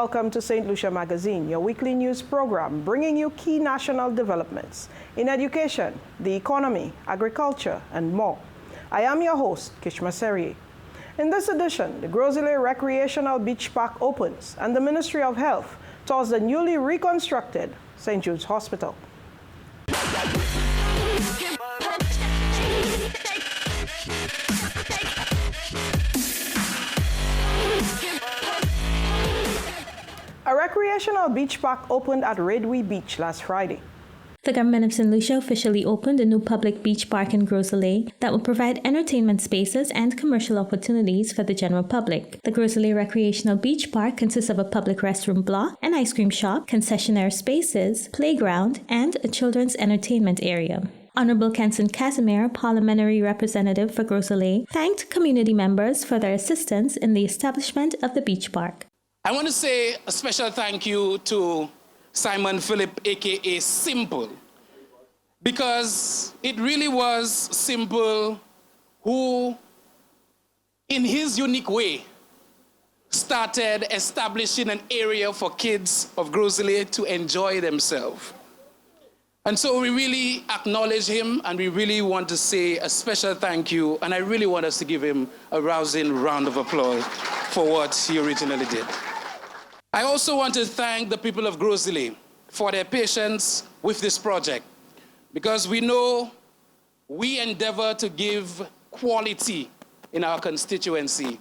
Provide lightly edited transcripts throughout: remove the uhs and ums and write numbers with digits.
welcome to St. Lucia Magazine, your weekly news program bringing you key national developments in education, the economy, agriculture, and more. I am your host, Kishma Serrier. In this edition, the Gros Recreational Beach Park opens and the Ministry of Health tours the newly reconstructed St. Jude's Hospital. A recreational beach park opened at Redwee Beach last Friday. The government of St. Lucia officially opened a new public beach park in Gros that will provide entertainment spaces and commercial opportunities for the general public. The Gros Recreational Beach Park consists of a public restroom block, an ice cream shop, concessionaire spaces, playground, and a children's entertainment area. Honorable Kenson Casimir, parliamentary representative for Gros, thanked community members for their assistance in the establishment of the beach park. I want to say a special thank you to Simon Philip, aka Simple, because it really was Simple who, in his unique way, started establishing an area for kids of Gros to enjoy themselves. And so we really acknowledge him, and we really want to say a special thank you, and I really want us to give him a rousing round of applause for what he originally did. I also want to thank the people of Gros for their patience with this project, because we know we endeavor to give quality in our constituency.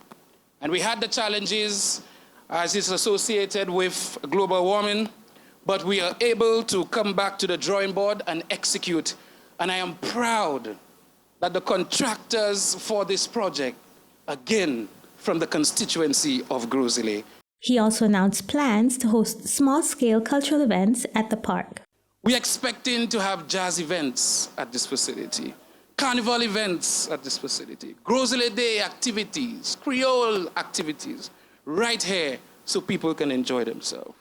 And we had the challenges as is associated with global warming, but we are able to come back to the drawing board and execute. And I am proud that the contractors for this project, again, from the constituency of Gros. He also announced plans to host small-scale cultural events at the park. We're expecting to have jazz events at this facility, carnival events at this facility, Gros Day activities, Creole activities, right here so people can enjoy themselves.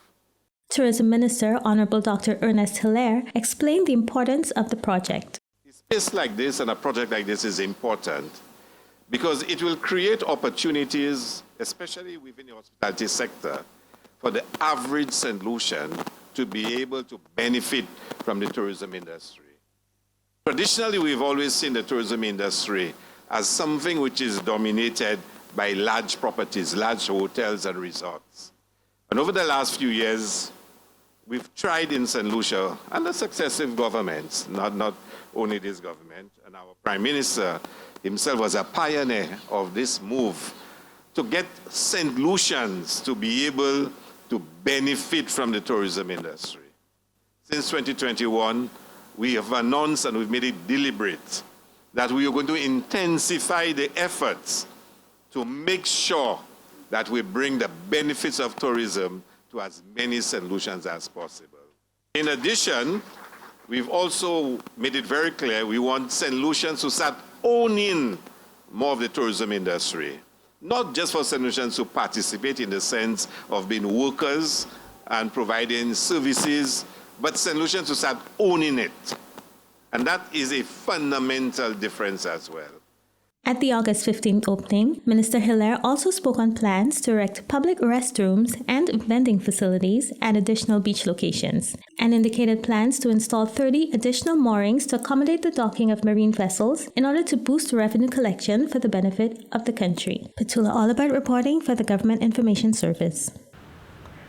Tourism Minister, Honorable Dr. Ernest Hilaire, explained the importance of the project. A space like this and a project like this is important because it will create opportunities, especially within the hospitality sector, for the average St. Lucian to be able to benefit from the tourism industry. Traditionally, we've always seen the tourism industry as something which is dominated by large properties, large hotels and resorts. And over the last few years, we've tried in St. Lucia, under successive governments, not only this government, and our Prime Minister himself was a pioneer of this move to get St. Lucians to be able to benefit from the tourism industry. Since 2021, we have announced and we've made it deliberate that we are going to intensify the efforts to make sure that we bring the benefits of tourism to as many St. Lucians as possible. In addition, we've also made it very clear we want St. Lucians to start owning more of the tourism industry. Not just for St. Lucians to participate in the sense of being workers and providing services, but St. Lucians to start owning it. And that is a fundamental difference as well. At the August 15th opening, Minister Hilaire also spoke on plans to erect public restrooms and vending facilities at additional beach locations, and indicated plans to install 30 additional moorings to accommodate the docking of marine vessels in order to boost revenue collection for the benefit of the country. Petula Olibert reporting for the Government Information Service.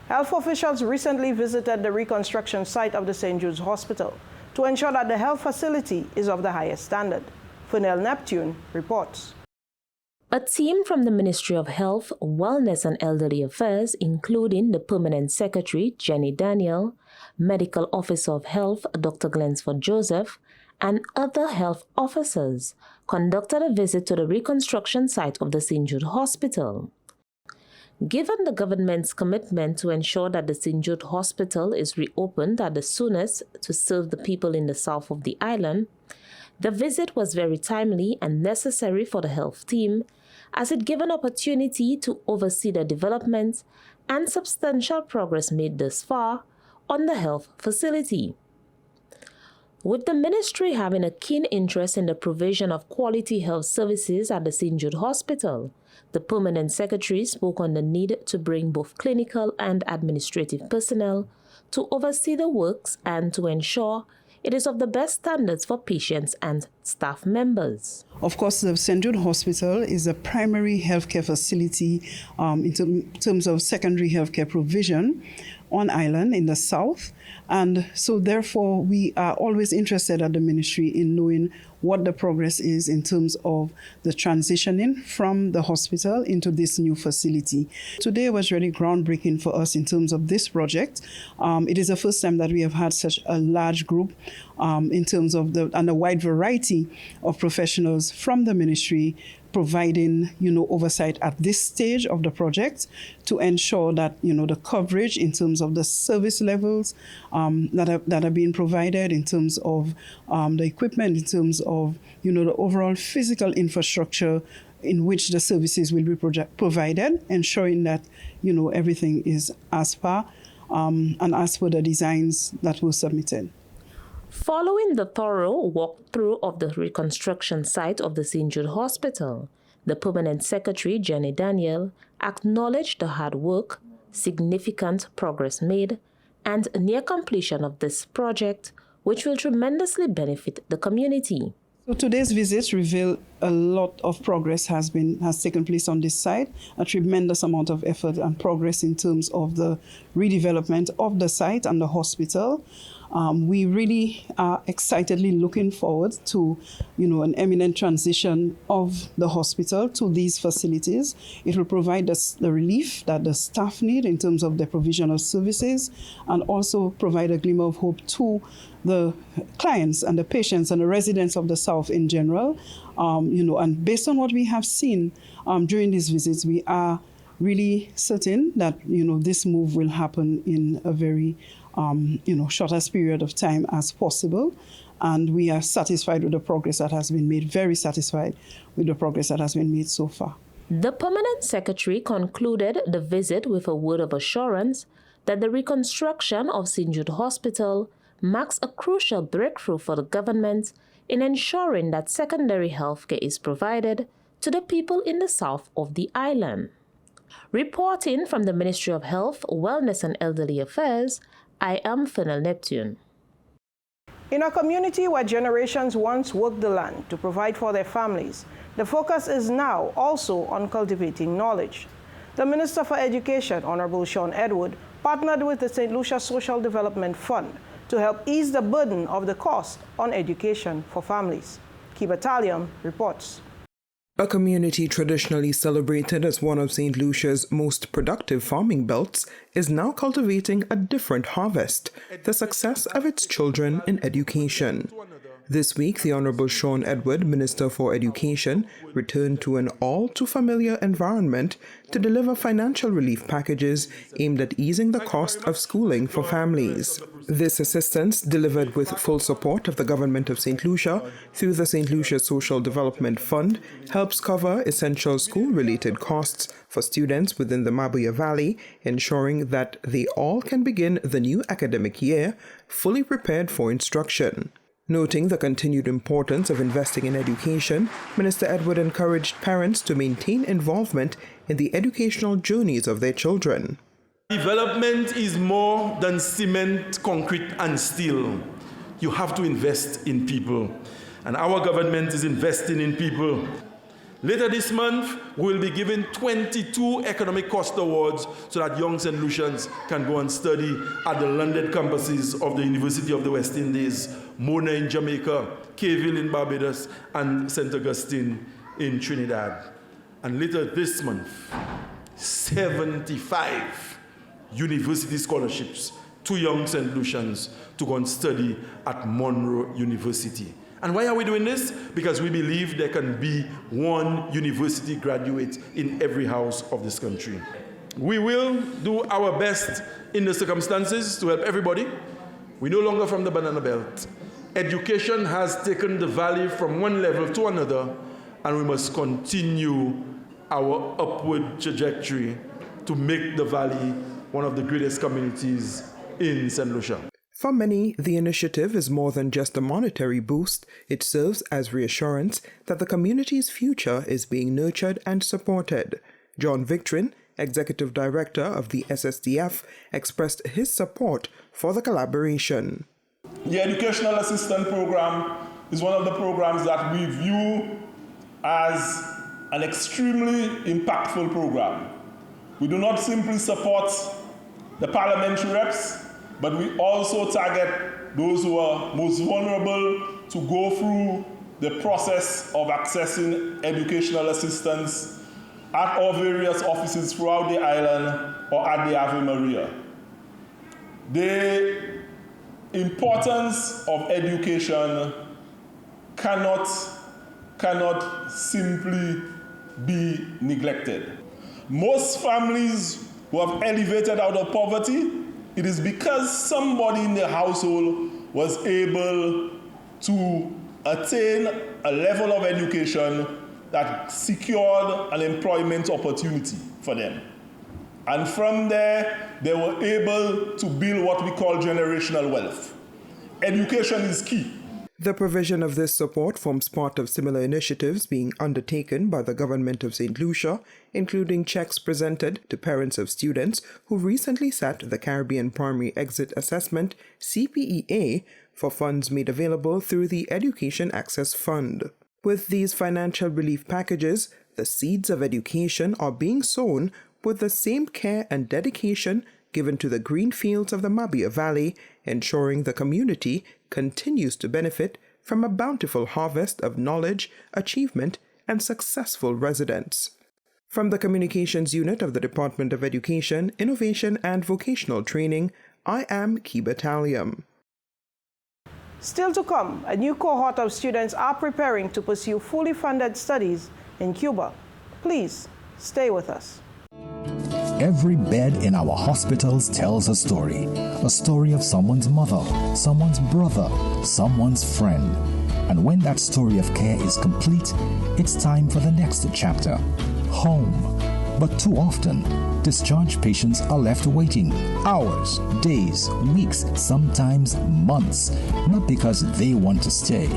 Health officials recently visited the reconstruction site of the St. Jude's Hospital to ensure that the health facility is of the highest standard. Fernell Neptune reports. A team from the Ministry of Health, Wellness and Elderly Affairs, including the Permanent Secretary, Jenny Daniel, Medical Officer of Health, Dr. Glensford Joseph, and other health officers, conducted a visit to the reconstruction site of the St. Jude Hospital. Given the government's commitment to ensure that the St. Jude Hospital is reopened at the soonest to serve the people in the south of the island, the visit was very timely and necessary for the health team, as it gave an opportunity to oversee the development and substantial progress made thus far on the health facility. With the ministry having a keen interest in the provision of quality health services at the St. Jude Hospital, the permanent secretary spoke on the need to bring both clinical and administrative personnel to oversee the works and to ensure it is of the best standards for patients and staff members. Of course, the St. Jude Hospital is a primary healthcare facility in terms of secondary healthcare provision on island in the south. And so therefore, we are always interested at the ministry in knowing what the progress is in terms of the transitioning from the hospital into this new facility. Today was really groundbreaking for us in terms of this project. It is the first time that we have had such a large group in terms of and a wide variety of professionals from the ministry providing, oversight at this stage of the project to ensure that, the coverage in terms of the service levels that are being provided, in terms of the equipment, in terms of, the overall physical infrastructure in which the services will be provided, ensuring that, everything is as per and as per the designs that were submitted. Following the thorough walkthrough of the reconstruction site of the St. Jude Hospital, the permanent secretary, Jenny Daniel, acknowledged the hard work, significant progress made, and near completion of this project, which will tremendously benefit the community. So today's visit revealed a lot of progress has taken place on this site, a tremendous amount of effort and progress in terms of the redevelopment of the site and the hospital. We really are excitedly looking forward to, an imminent transition of the hospital to these facilities. It will provide us the relief that the staff need in terms of the provision of services, and also provide a glimmer of hope to the clients and the patients and the residents of the South in general. And based on what we have seen during these visits, we are really certain that, this move will happen in a very shortest period of time as possible. And we are satisfied with the progress that has been made, very satisfied with the progress that has been made so far. The permanent secretary concluded the visit with a word of assurance that the reconstruction of St. Jude Hospital marks a crucial breakthrough for the government in ensuring that secondary health care is provided to the people in the south of the island. Reporting from the Ministry of Health, Wellness and Elderly Affairs, I am Fennel Neptune. In a community where generations once worked the land to provide for their families, the focus is now also on cultivating knowledge. The Minister for Education, Honorable Sean Edward, partnered with the St. Lucia Social Development Fund to help ease the burden of the cost on education for families. Cuba reports. A community traditionally celebrated as one of St. Lucia's most productive farming belts is now cultivating a different harvest, the success of its children in education. This week, the Honorable Sean Edward, Minister for Education, returned to an all-too-familiar environment to deliver financial relief packages aimed at easing the cost of schooling for families. This assistance, delivered with full support of the Government of St. Lucia through the St. Lucia Social Development Fund, helps cover essential school-related costs for students within the Mabuya Valley, ensuring that they all can begin the new academic year fully prepared for instruction. Noting the continued importance of investing in education, Minister Edward encouraged parents to maintain involvement in the educational journeys of their children. Development is more than cement, concrete, and steel. You have to invest in people, and our government is investing in people. Later this month, we will be giving 22 economic cost awards so that young St. Lucians can go and study at the London campuses of the University of the West Indies, Mona in Jamaica, Caville in Barbados, and St. Augustine in Trinidad. And later this month, 75 university scholarships to young St. Lucians to go and study at Monroe University. And why are we doing this? Because we believe there can be one university graduate in every house of this country. We will do our best in the circumstances to help everybody. We're no longer from the banana belt. Education has taken the valley from one level to another, and we must continue our upward trajectory to make the valley one of the greatest communities in St. Lucia. For many, the initiative is more than just a monetary boost. It serves as reassurance that the community's future is being nurtured and supported. John Victorin, Executive Director of the SSDF, expressed his support for the collaboration. The Educational Assistance Program is one of the programs that we view as an extremely impactful program. We do not simply support the parliamentary reps, but we also target those who are most vulnerable to go through the process of accessing educational assistance at our various offices throughout the island or at the Ave Maria. The importance of education cannot simply be neglected. Most families who have elevated out of poverty, it is because somebody in the household was able to attain a level of education that secured an employment opportunity for them. And from there, they were able to build what we call generational wealth. Education is key. The provision of this support forms part of similar initiatives being undertaken by the government of St. Lucia, including checks presented to parents of students who recently sat the Caribbean Primary Exit Assessment, CPEA, for funds made available through the Education Access Fund. With these financial relief packages, the seeds of education are being sown with the same care and dedication given to the green fields of the Mabia Valley, ensuring the community continues to benefit from a bountiful harvest of knowledge, achievement, and successful residents. From the Communications Unit of the Department of Education, Innovation and Vocational Training, I am Cuba. Still to come, a new cohort of students are preparing to pursue fully funded studies in Cuba. Please stay with us. Every bed in our hospitals tells a story of someone's mother, someone's brother, someone's friend. And when that story of care is complete, it's time for the next chapter, home. But too often, discharge patients are left waiting hours, days, weeks, sometimes months, not because they want to stay,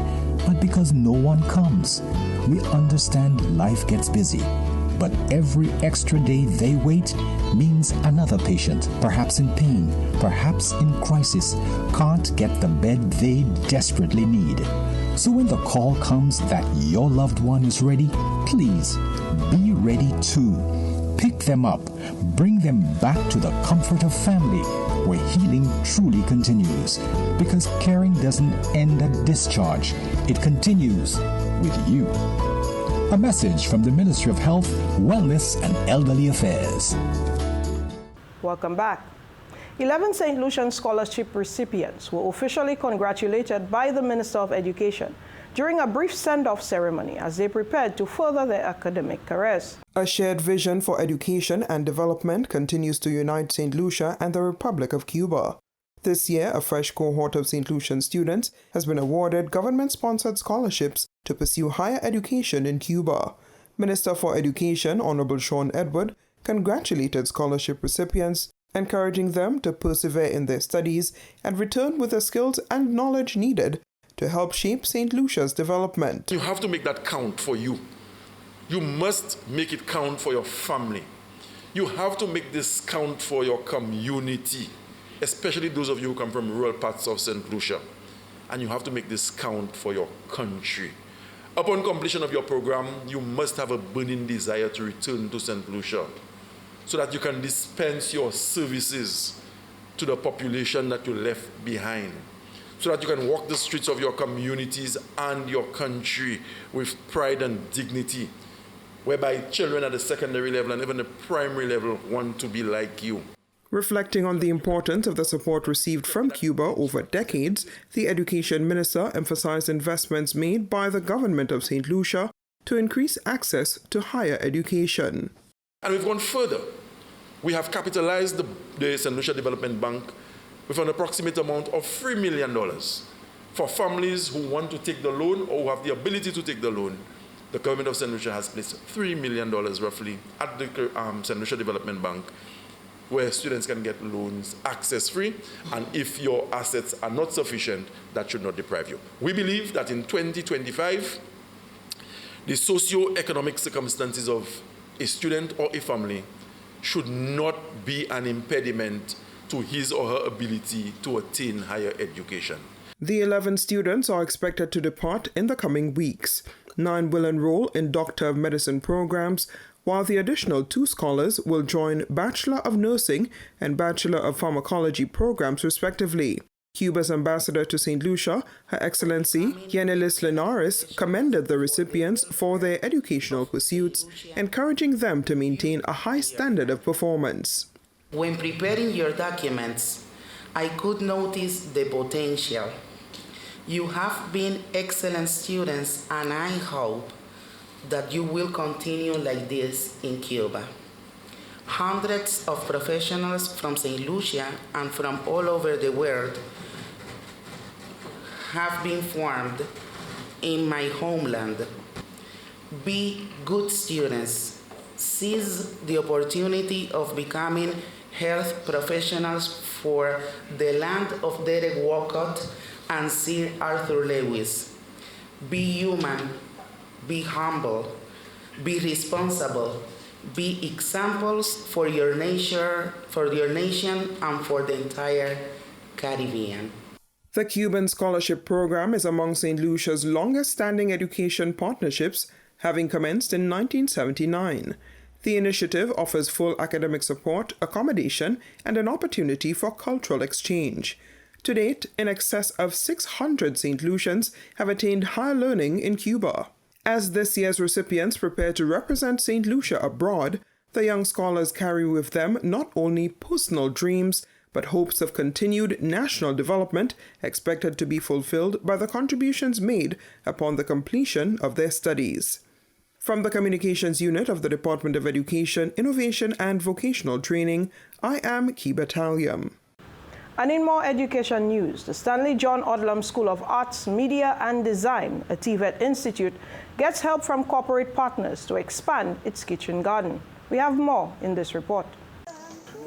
but because no one comes. We understand life gets busy, but every extra day they wait means another patient, perhaps in pain, perhaps in crisis, can't get the bed they desperately need. So when the call comes that your loved one is ready, please be ready too. Pick them up, bring them back to the comfort of family, where healing truly continues. Because caring doesn't end at discharge, it continues with you. A message from the Ministry of Health, Wellness and Elderly Affairs. Welcome back. 11 St. Lucian Scholarship recipients were officially congratulated by the Minister of Education during a brief send-off ceremony as they prepared to further their academic careers. A shared vision for education and development continues to unite St. Lucia and the Republic of Cuba. This year, a fresh cohort of St. Lucian students has been awarded government-sponsored scholarships to pursue higher education in Cuba. Minister for Education, Honorable Sean Edward, congratulated scholarship recipients, encouraging them to persevere in their studies and return with the skills and knowledge needed to help shape St. Lucia's development. You have to make that count for you. You must make it count for your family. You have to make this count for your community, especially those of you who come from rural parts of St. Lucia. And you have to make this count for your country. Upon completion of your program, you must have a burning desire to return to St. Lucia so that you can dispense your services to the population that you left behind, so that you can walk the streets of your communities and your country with pride and dignity, whereby children at the secondary level and even the primary level want to be like you. Reflecting on the importance of the support received from Cuba over decades, the Education Minister emphasized investments made by the government of St. Lucia to increase access to higher education. And we've gone further. We have capitalized the St. Lucia Development Bank with an approximate amount of $3 million for families who want to take the loan or who have the ability to take the loan. The government of St. Lucia has placed $3 million roughly at the St. Lucia Development Bank where students can get loans access-free, and if your assets are not sufficient, that should not deprive you. We believe that in 2025, the socio-economic circumstances of a student or a family should not be an impediment to his or her ability to attain higher education. The 11 students are expected to depart in the coming weeks. 9 will enroll in Doctor of Medicine programs, while the additional 2 scholars will join Bachelor of Nursing and Bachelor of Pharmacology programs respectively. Cuba's ambassador to St. Lucia, Her Excellency Yenelis Linares, commended the recipients for their educational pursuits, encouraging them to maintain a high standard of performance. When preparing your documents, I could notice the potential. You have been excellent students, and I hope that you will continue like this in Cuba. Hundreds of professionals from St. Lucia and from all over the world have been formed in my homeland. Be good students. Seize the opportunity of becoming health professionals for the land of Derek Walcott and Sir Arthur Lewis. Be human, be humble, be responsible, be examples for your nation and for the entire Caribbean. The Cuban Scholarship Program is among St. Lucia's longest-standing education partnerships, having commenced in 1979. The initiative offers full academic support, accommodation, and an opportunity for cultural exchange. To date, in excess of 600 St. Lucians have attained higher learning in Cuba. As this year's recipients prepare to represent St. Lucia abroad, the young scholars carry with them not only personal dreams, but hopes of continued national development expected to be fulfilled by the contributions made upon the completion of their studies. From the Communications Unit of the Department of Education, Innovation and Vocational Training, I am Kiba Taliam. And in more education news, the Stanley John Odlum School of Arts, Media and Design, a TVET institute, gets help from corporate partners to expand its kitchen garden. We have more in this report.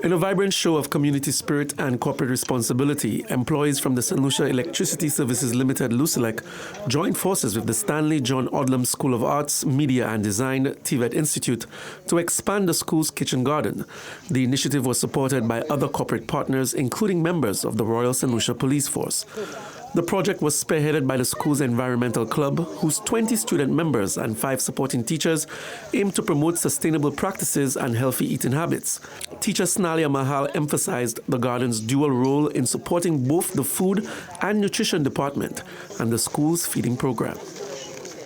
In a vibrant show of community spirit and corporate responsibility, employees from the St. Lucia Electricity Services Limited, Lucilec, joined forces with the Stanley John Odlum School of Arts, Media and Design, TVET Institute, to expand the school's kitchen garden. The initiative was supported by other corporate partners, including members of the Royal St. Lucia Police Force. The project was spearheaded by the school's environmental club, whose 20 student members and 5 supporting teachers aim to promote sustainable practices and healthy eating habits. Teacher Snalia Mahal emphasized the garden's dual role in supporting both the food and nutrition department and the school's feeding program.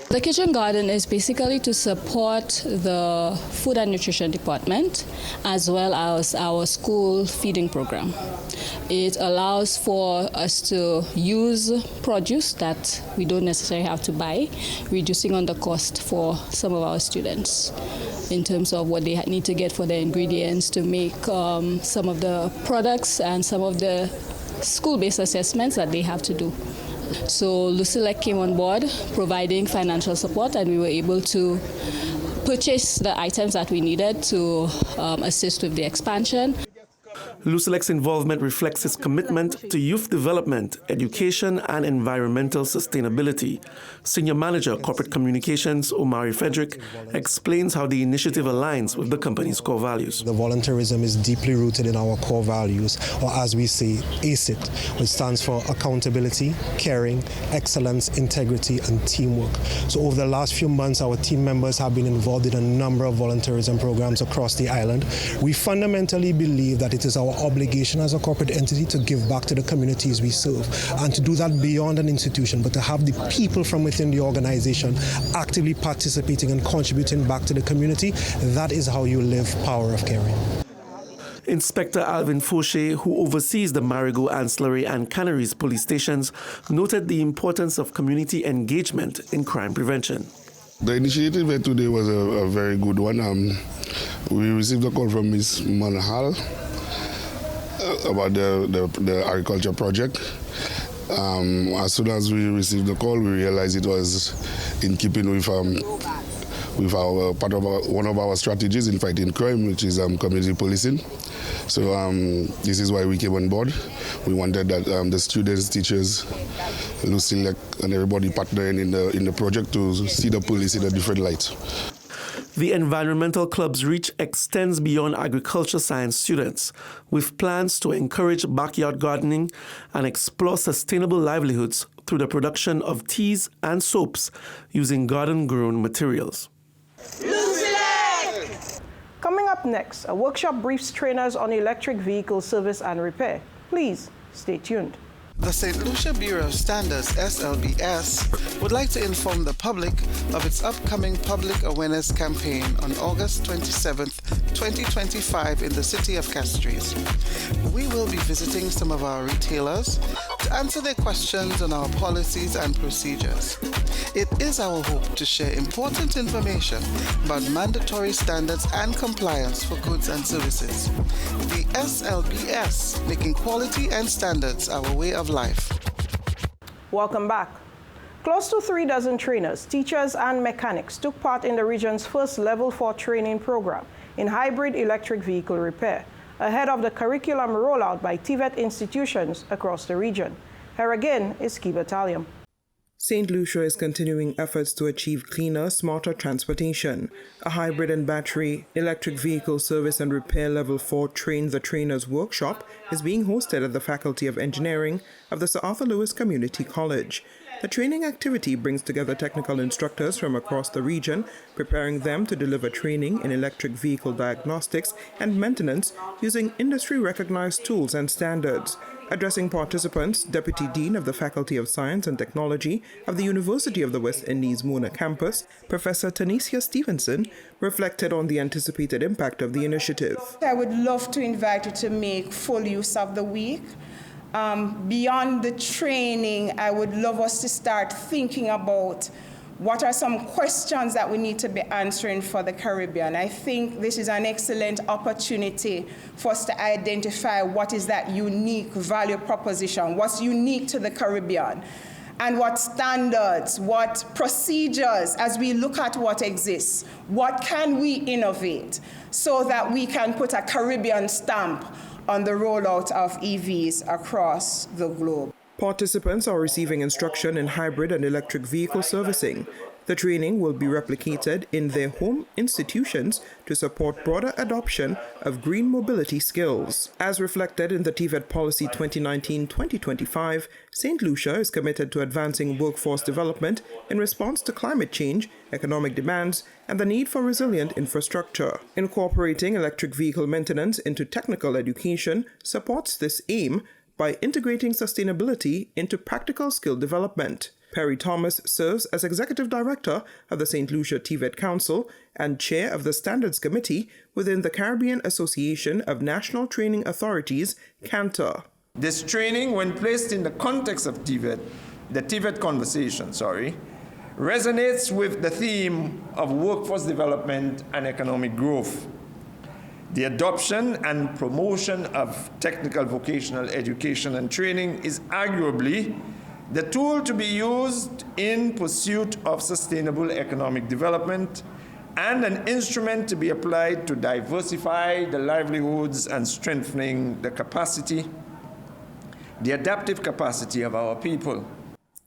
The kitchen garden is basically to support the food and nutrition department as well as our school feeding program. It allows for us to use produce that we don't necessarily have to buy, reducing on the cost for some of our students in terms of what they need to get for the ingredients to make some of the products and some of the school-based assessments that they have to do. So Lucilec came on board providing financial support, and we were able to purchase the items that we needed to assist with the expansion. Lucilec's involvement reflects its commitment to youth development, education, and environmental sustainability. Senior Manager, Corporate Communications, Omari Frederick, explains how the initiative aligns with the company's core values. The volunteerism is deeply rooted in our core values, or as we say, ACIT, which stands for accountability, caring, excellence, integrity, and teamwork. So over the last few months, our team members have been involved in a number of volunteerism programs across the island. We fundamentally believe that it is our obligation as a corporate entity to give back to the communities we serve, and to do that beyond an institution, but to have the people from within the organization actively participating and contributing back to the community. That is how you live Power of Caring. Inspector Alvin Fauché, who oversees the Marigot, Ancillary and Canaries police stations, noted the importance of community engagement in crime prevention. The initiative today was a very good one. We received a call from Ms. Manhal about the agriculture project. As soon as we received the call, we realized it was in keeping with with one of our strategies in fighting crime, which is community policing. So this is why we came on board. We wanted that the students, teachers, Lucia, and everybody partnering in the project to see the police in a different light. The environmental club's reach extends beyond agriculture science students, with plans to encourage backyard gardening and explore sustainable livelihoods through the production of teas and soaps using garden-grown materials. Coming up next, a workshop briefs trainers on electric vehicle service and repair. Please stay tuned. The St. Lucia Bureau of Standards, SLBS, would like to inform the public of its upcoming public awareness campaign on August 27th, 2025 in the city of Castries. We will be visiting some of our retailers to answer their questions on our policies and procedures. It is our hope to share important information about mandatory standards and compliance for goods and services. The SLBS, making quality and standards our way of life. Welcome back. Close to 36 trainers, teachers, and mechanics took part in the region's first Level 4 training program in hybrid electric vehicle repair, ahead of the curriculum rollout by TVET institutions across the region. Here again is Cuba. St. Lucia is continuing efforts to achieve cleaner, smarter transportation. A hybrid and battery electric vehicle service and repair Level 4 Train the Trainers workshop is being hosted at the Faculty of Engineering of the Sir Arthur Lewis Community College. The training activity brings together technical instructors from across the region, preparing them to deliver training in electric vehicle diagnostics and maintenance using industry-recognized tools and standards. Addressing participants, Deputy Dean of the Faculty of Science and Technology of the University of the West Indies Mona campus, Professor Tanisha Stevenson, reflected on the anticipated impact of the initiative. I would love to invite you to make full use of the week. Beyond the training, I would love us to start thinking about what are some questions that we need to be answering for the Caribbean. I think this is an excellent opportunity for us to identify what is that unique value proposition, what's unique to the Caribbean, and what standards, what procedures, as we look at what exists, what can we innovate so that we can put a Caribbean stamp on the rollout of EVs across the globe. Participants are receiving instruction in hybrid and electric vehicle servicing. The training will be replicated in their home institutions to support broader adoption of green mobility skills. As reflected in the TVET Policy 2019-2025, St. Lucia is committed to advancing workforce development in response to climate change, economic demands, and the need for resilient infrastructure. Incorporating electric vehicle maintenance into technical education supports this aim by integrating sustainability into practical skill development. Perry Thomas serves as Executive Director of the St. Lucia TVET Council and Chair of the Standards Committee within the Caribbean Association of National Training Authorities, CANTA. This training, when placed in the context of TVET, the TVET conversation, resonates with the theme of workforce development and economic growth. The adoption and promotion of technical vocational education and training is arguably the tool to be used in pursuit of sustainable economic development and an instrument to be applied to diversify the livelihoods and strengthening the capacity, the adaptive capacity of our people.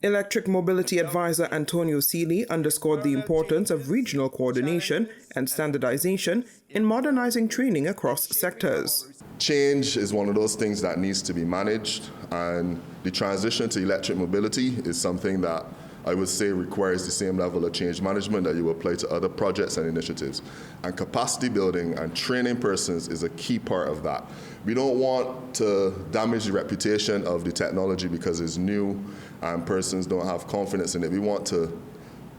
Electric Mobility Advisor Antonio Seeley underscored the importance of regional coordination and standardization in modernizing training across sectors. Change is one of those things that needs to be managed, and the transition to electric mobility is something that I would say requires the same level of change management that you apply to other projects and initiatives. And capacity building and training persons is a key part of that. We don't want to damage the reputation of the technology because it's new and persons don't have confidence in it. We want to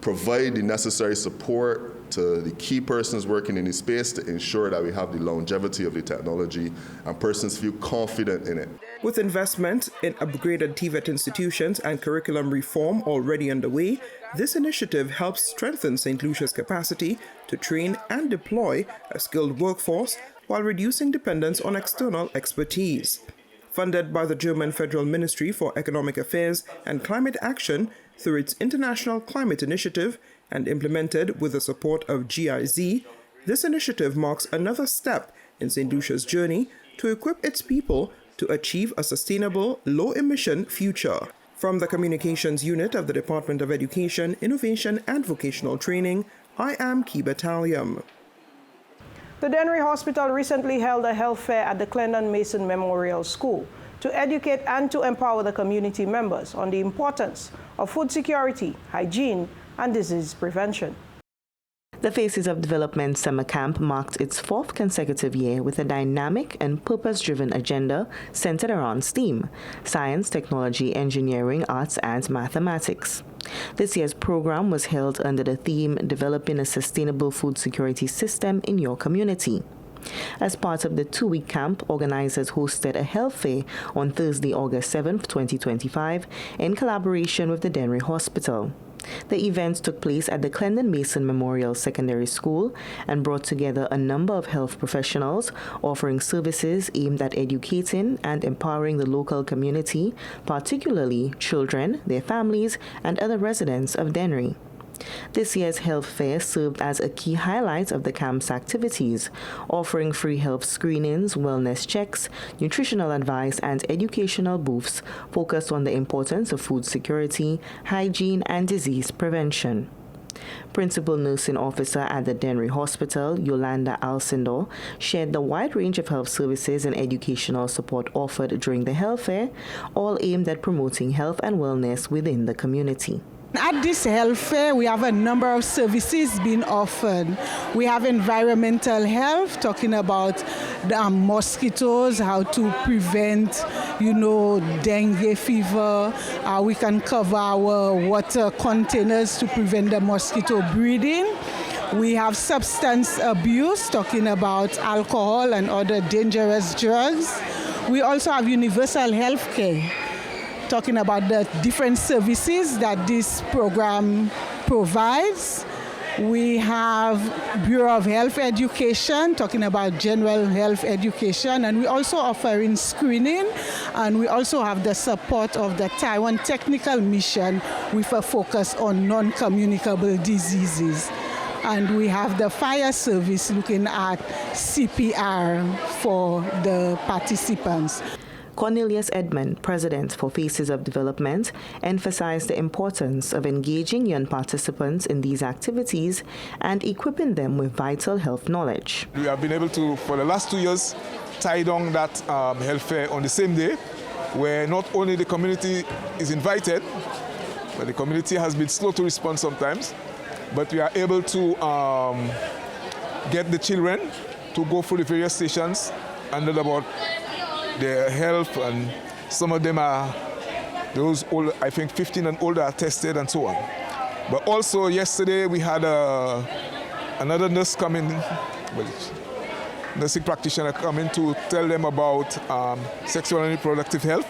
provide the necessary support to the key persons working in the space to ensure that we have the longevity of the technology and persons feel confident in it. With investment in upgraded TVET institutions and curriculum reform already underway, this initiative helps strengthen St. Lucia's capacity to train and deploy a skilled workforce while reducing dependence on external expertise. Funded by the German Federal Ministry for Economic Affairs and Climate Action through its International Climate Initiative, and implemented with the support of GIZ, this initiative marks another step in St. Lucia's journey to equip its people to achieve a sustainable, low-emission future. From the Communications Unit of the Department of Education, Innovation and Vocational Training, I am Cuba. The Dennery Hospital recently held a health fair at the Clendon Mason Memorial School to educate and to empower the community members on the importance of food security, hygiene, and disease prevention. The Faces of Development Summer Camp marked its 4th consecutive year with a dynamic and purpose-driven agenda centered around STEAM: science, technology, engineering, arts, and mathematics. This year's program was held under the theme Developing a Sustainable Food Security System in Your Community. As part of the 2-week camp, organizers hosted a health fair on Thursday, August 7, 2025, in collaboration with the Dennery Hospital. The event took place at the Clendon Mason Memorial Secondary School and brought together a number of health professionals offering services aimed at educating and empowering the local community, particularly children, their families, and other residents of Dennery. This year's health fair served as a key highlight of the camp's activities, offering free health screenings, wellness checks, nutritional advice, and educational booths focused on the importance of food security, hygiene, and disease prevention. Principal Nursing Officer at the Dennery Hospital, Yolanda Alcindor, shared the wide range of health services and educational support offered during the health fair, all aimed at promoting health and wellness within the community. At this health fair, we have a number of services being offered. We have environmental health, talking about the mosquitoes, how to prevent, dengue fever. We can cover our water containers to prevent the mosquito breeding. We have substance abuse, talking about alcohol and other dangerous drugs. We also have universal health care, talking about the different services that this program provides. We have Bureau of Health Education, talking about general health education, and we also offering screening, and we also have the support of the Taiwan Technical Mission with a focus on non-communicable diseases. And we have the fire service looking at CPR for the participants. Cornelius Edmond, president for Faces of Development, emphasized the importance of engaging young participants in these activities and equipping them with vital health knowledge. We have been able to, for the last 2 years, tie down that health fair on the same day, where not only the community is invited, but the community has been slow to respond sometimes, but we are able to get the children to go through the various stations and learn about their health, and some of them are those old, I think 15 and older, are tested and so on. But also yesterday we had another nurse come in, nursing practitioner come in to tell them about sexual and reproductive health,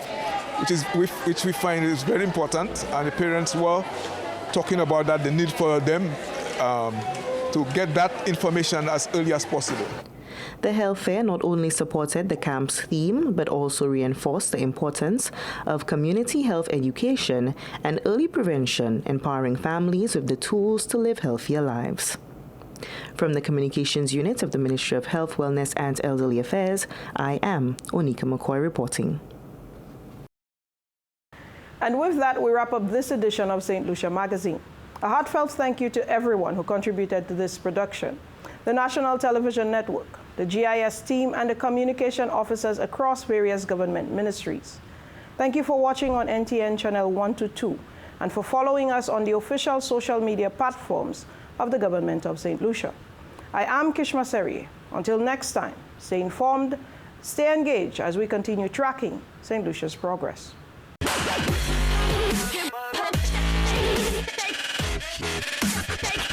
which we find is very important, and the parents were talking about that, the need for them to get that information as early as possible. The health fair not only supported the camp's theme, but also reinforced the importance of community health education and early prevention, empowering families with the tools to live healthier lives. From the Communications Unit of the Ministry of Health, Wellness and Elderly Affairs, I am Onika McCoy reporting. And with that, we wrap up this edition of St. Lucia Magazine. A heartfelt thank you to everyone who contributed to this production: the National Television Network, the GIS team, and the communication officers across various government ministries. Thank you for watching on NTN Channel 122 and for following us on the official social media platforms of the Government of St. Lucia. I am Kishma Serie. Until next time, stay informed, stay engaged as we continue tracking St. Lucia's progress. Take